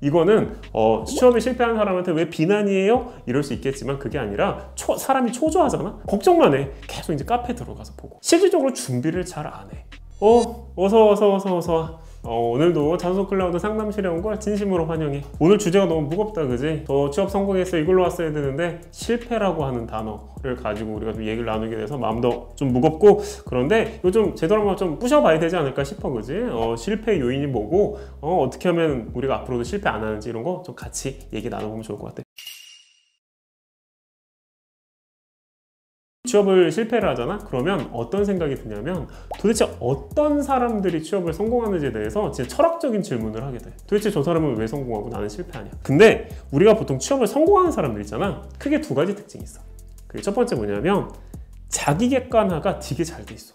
이거는 취업에 실패한 사람한테 왜 비난이에요? 이럴 수 있겠지만 그게 아니라 사람이 초조하잖아? 걱정만 해. 계속 이제 카페 들어가서 보고 실질적으로 준비를 잘 안 해. 어서 오늘도 자소서 클라우드 상담실에 온 걸 진심으로 환영해. 오늘 주제가 너무 무겁다, 그지? 저 취업 성공했어 이걸로 왔어야 되는데 실패라고 하는 단어를 가지고 우리가 좀 얘기를 나누게 돼서 마음도 좀 무겁고, 그런데 이거 좀 제대로 한번 좀 부셔봐야 되지 않을까 싶어, 그지? 실패 요인이 뭐고 어떻게 하면 우리가 앞으로도 실패 안 하는지 이런 거 좀 같이 얘기 나눠보면 좋을 것 같아. 취업을 실패를 하잖아? 그러면 어떤 생각이 드냐면 도대체 어떤 사람들이 취업을 성공하는지에 대해서 진짜 철학적인 질문을 하게 돼. 도대체 저 사람은 왜 성공하고 나는 실패하냐? 근데 우리가 보통 취업을 성공하는 사람들 있잖아. 크게 두 가지 특징이 있어. 그게 첫 번째 뭐냐면 자기 객관화가 되게 잘 돼 있어.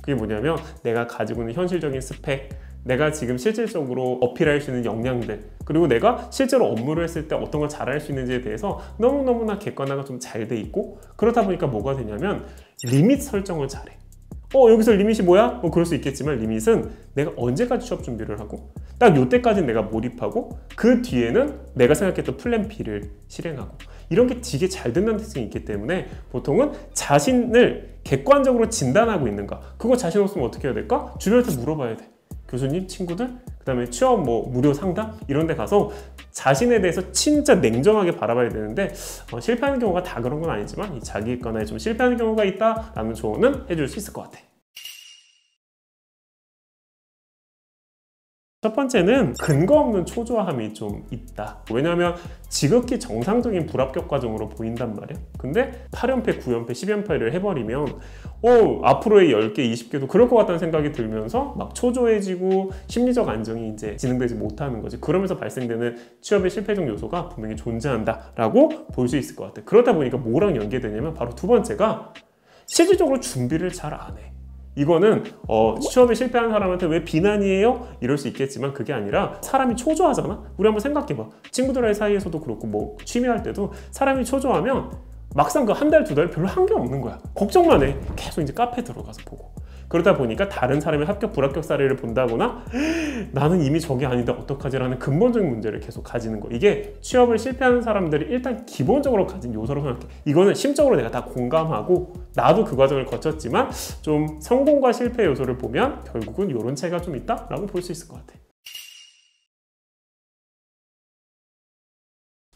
그게 뭐냐면 내가 가지고 있는 현실적인 스펙, 내가 지금 실질적으로 어필할 수 있는 역량들, 그리고 내가 실제로 업무를 했을 때 어떤 걸 잘할 수 있는지에 대해서 너무너무나 객관화가 좀 잘 돼 있고, 그렇다 보니까 뭐가 되냐면 리밋 설정을 잘해. 여기서 리밋이 뭐야? 그럴 수 있겠지만 리밋은 내가 언제까지 취업 준비를 하고 딱 요때까지는 내가 몰입하고 그 뒤에는 내가 생각했던 플랜 B를 실행하고, 이런 게 되게 잘 된다는 특징이 있기 때문에 보통은 자신을 객관적으로 진단하고 있는가, 그거 자신 없으면 어떻게 해야 될까? 주변한테 물어봐야 돼. 교수님, 친구들, 그 다음에 취업 무료 상담 이런 데 가서 자신에 대해서 진짜 냉정하게 바라봐야 되는데 실패하는 경우가 다 그런 건 아니지만 이 자기 객관화에 좀 실패하는 경우가 있다라는 조언은 해줄 수 있을 것 같아. 첫 번째는 근거 없는 초조함이 좀 있다. 왜냐하면 지극히 정상적인 불합격 과정으로 보인단 말이야. 근데 8연패, 9연패, 10연패를 해버리면 앞으로의 10개, 20개도 그럴 것 같다는 생각이 들면서 막 초조해지고 심리적 안정이 이제 진행되지 못하는 거지. 그러면서 발생되는 취업의 실패적 요소가 분명히 존재한다라고 볼 수 있을 것 같아. 그러다 보니까 뭐랑 연계되냐면 바로 두 번째가 실질적으로 준비를 잘 안 해. 이거는 취업에 실패한 사람한테 왜 비난이에요? 이럴 수 있겠지만 그게 아니라 사람이 초조하잖아? 우리 한번 생각해봐. 친구들 사이에서도 그렇고 취미할 때도 사람이 초조하면 막상 그 한 달, 두 달 별로 한 게 없는 거야. 걱정만 해. 계속 이제 카페 들어가서 보고. 그러다 보니까 다른 사람의 합격, 불합격 사례를 본다거나 나는 이미 저게 아닌데 어떡하지라는 근본적인 문제를 계속 가지는 거. 이게 취업을 실패하는 사람들이 일단 기본적으로 가진 요소라고 생각해. 이거는 심적으로 내가 다 공감하고 나도 그 과정을 거쳤지만 좀 성공과 실패 요소를 보면 결국은 이런 차이가 좀 있다라고 볼 수 있을 것 같아.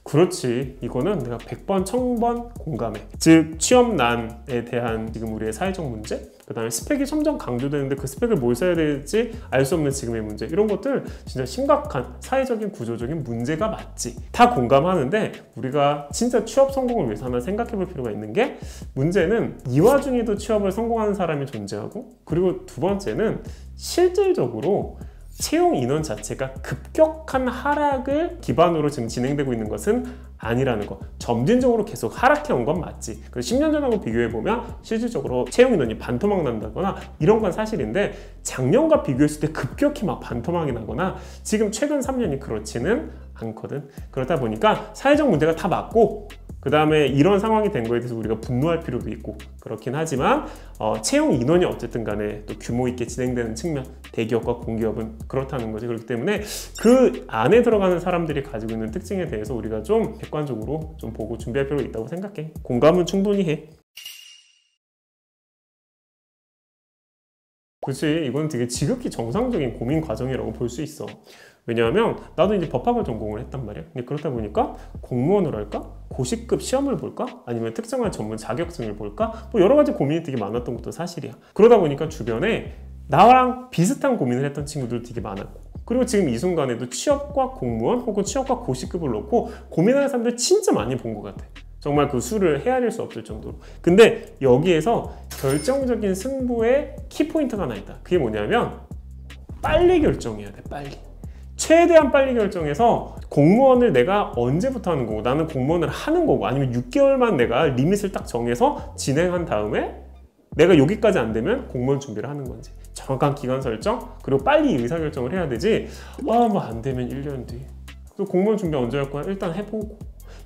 그렇지. 이거는 내가 100번, 1000번 공감해. 즉 취업난에 대한 지금 우리의 사회적 문제, 그 다음에 스펙이 점점 강조되는데 그 스펙을 뭘 써야 될지 알 수 없는 지금의 문제, 이런 것들 진짜 심각한 사회적인 구조적인 문제가 맞지. 다 공감하는데 우리가 진짜 취업 성공을 위해서 하나 생각해 볼 필요가 있는 게, 문제는 이 와중에도 취업을 성공하는 사람이 존재하고, 그리고 두 번째는 실질적으로 채용 인원 자체가 급격한 하락을 기반으로 지금 진행되고 있는 것은 아니라는 거. 점진적으로 계속 하락해 온 건 맞지. 그래서 10년 전하고 비교해보면 실질적으로 채용 인원이 반토막 난다거나 이런 건 사실인데, 작년과 비교했을 때 급격히 막 반토막이 나거나 지금 최근 3년이 그렇지는 않거든. 그렇다 보니까 사회적 문제가 다 맞고, 그 다음에 이런 상황이 된 거에 대해서 우리가 분노할 필요도 있고 그렇긴 하지만 채용 인원이 어쨌든 간에 또 규모 있게 진행되는 측면, 대기업과 공기업은 그렇다는 거지. 그렇기 때문에 그 안에 들어가는 사람들이 가지고 있는 특징에 대해서 우리가 좀 객관적으로 좀 보고 준비할 필요가 있다고 생각해. 공감은 충분히 해. 그치, 이건 되게 지극히 정상적인 고민 과정이라고 볼 수 있어. 왜냐하면 나도 이제 법학을 전공을 했단 말이야. 근데 그렇다 보니까 공무원으로 할까? 고시급 시험을 볼까? 아니면 특정한 전문 자격증을 볼까? 여러 가지 고민이 되게 많았던 것도 사실이야. 그러다 보니까 주변에 나랑 비슷한 고민을 했던 친구들 되게 많았고, 그리고 지금 이 순간에도 취업과 공무원 혹은 취업과 고시급을 놓고 고민하는 사람들 진짜 많이 본 것 같아. 정말 그 수를 헤아릴 수 없을 정도로. 근데 여기에서 결정적인 승부의 키포인트가 하나 있다. 그게 뭐냐면 빨리 결정해야 돼. 빨리. 최대한 빨리 결정해서 공무원을 내가 언제부터 하는 거고, 나는 공무원을 하는 거고, 아니면 6개월만 내가 리밋을 딱 정해서 진행한 다음에 내가 여기까지 안 되면 공무원 준비를 하는 건지, 정확한 기간 설정, 그리고 빨리 의사결정을 해야 되지. 안 되면 1년 뒤. 또 공무원 준비 언제 할 거야? 일단 해보고.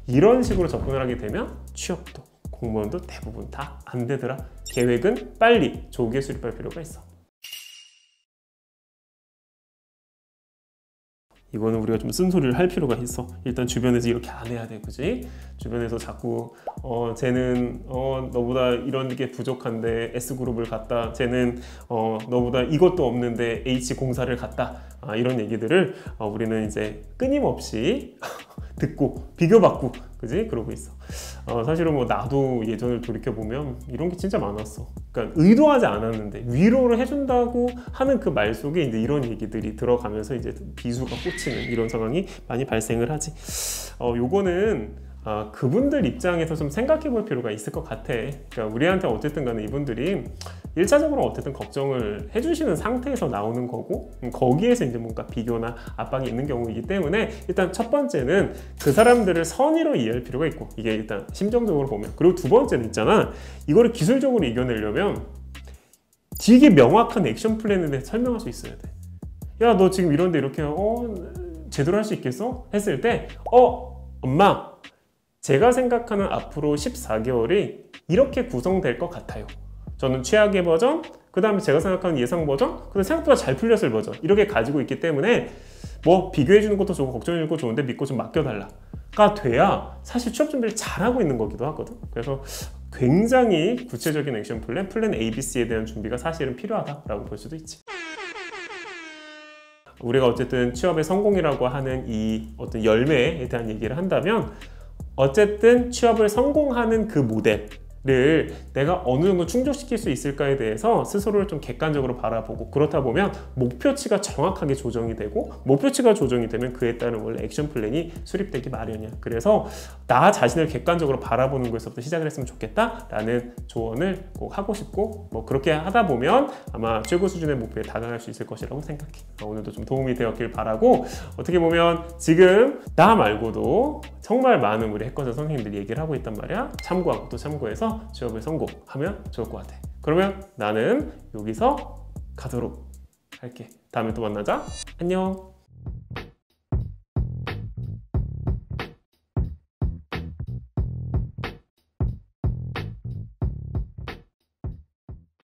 이런 식으로 접근을 하게 되면 취업도 공무원도 대부분 다 안 되더라. 계획은 빨리 조기에 수립할 필요가 있어. 이거는 우리가 좀 쓴소리를 할 필요가 있어. 일단 주변에서 이렇게 안 해야 돼, 그지? 주변에서 자꾸 쟤는 너보다 이런 게 부족한데 S그룹을 갔다, 쟤는 너보다 이것도 없는데 H공사를 갔다, 이런 얘기들을 우리는 이제 끊임없이 듣고 비교받고, 그지? 그러고 있어. 사실은 뭐 나도 예전을 돌이켜보면 이런 게 진짜 많았어. 그러니까 의도하지 않았는데 위로를 해준다고 하는 그 말 속에 이제 이런 얘기들이 들어가면서 이제 비수가 꽂히는 이런 상황이 많이 발생을 하지. 요거는 그분들 입장에서 좀 생각해 볼 필요가 있을 것 같아. 그러니까 우리한테 어쨌든 간에 이분들이 1차적으로 어쨌든 걱정을 해주시는 상태에서 나오는 거고, 거기에서 이제 뭔가 비교나 압박이 있는 경우이기 때문에 일단 첫 번째는 그 사람들을 선의로 이해할 필요가 있고, 이게 일단 심정적으로 보면. 그리고 두 번째는 있잖아, 이거를 기술적으로 이겨내려면 되게 명확한 액션 플랜에 대해 설명할 수 있어야 돼. 야, 너 지금 이런데 이렇게 제대로 할 수 있겠어? 했을 때 엄마, 제가 생각하는 앞으로 14개월이 이렇게 구성될 것 같아요. 저는 최악의 버전, 그 다음에 제가 생각하는 예상 버전, 그 다음에 생각보다 잘 풀렸을 버전, 이렇게 가지고 있기 때문에 뭐 비교해주는 것도 좋고 걱정해주는 것도 좋은데 믿고 좀 맡겨달라가 돼야 사실 취업 준비를 잘하고 있는 거기도 하거든. 그래서 굉장히 구체적인 액션 플랜 ABC에 대한 준비가 사실은 필요하다라고 볼 수도 있지. 우리가 어쨌든 취업의 성공이라고 하는 이 어떤 열매에 대한 얘기를 한다면, 어쨌든 취업을 성공하는 그 모델을 내가 어느 정도 충족시킬 수 있을까에 대해서 스스로를 좀 객관적으로 바라보고, 그렇다 보면 목표치가 정확하게 조정이 되고, 목표치가 조정이 되면 그에 따른 원래 액션 플랜이 수립되기 마련이야. 그래서 나 자신을 객관적으로 바라보는 것에서부터 시작을 했으면 좋겠다라는 조언을 꼭 하고 싶고, 뭐 그렇게 하다 보면 아마 최고 수준의 목표에 다가갈 수 있을 것이라고 생각해. 오늘도 좀 도움이 되었길 바라고, 어떻게 보면 지금 나 말고도 정말 많은 우리 해커자 선생님들이 얘기를 하고 있단 말이야. 참고하고 또 참고해서 취업을 성공하면 좋을 것 같아. 그러면 나는 여기서 가도록 할게. 다음에 또 만나자. 안녕.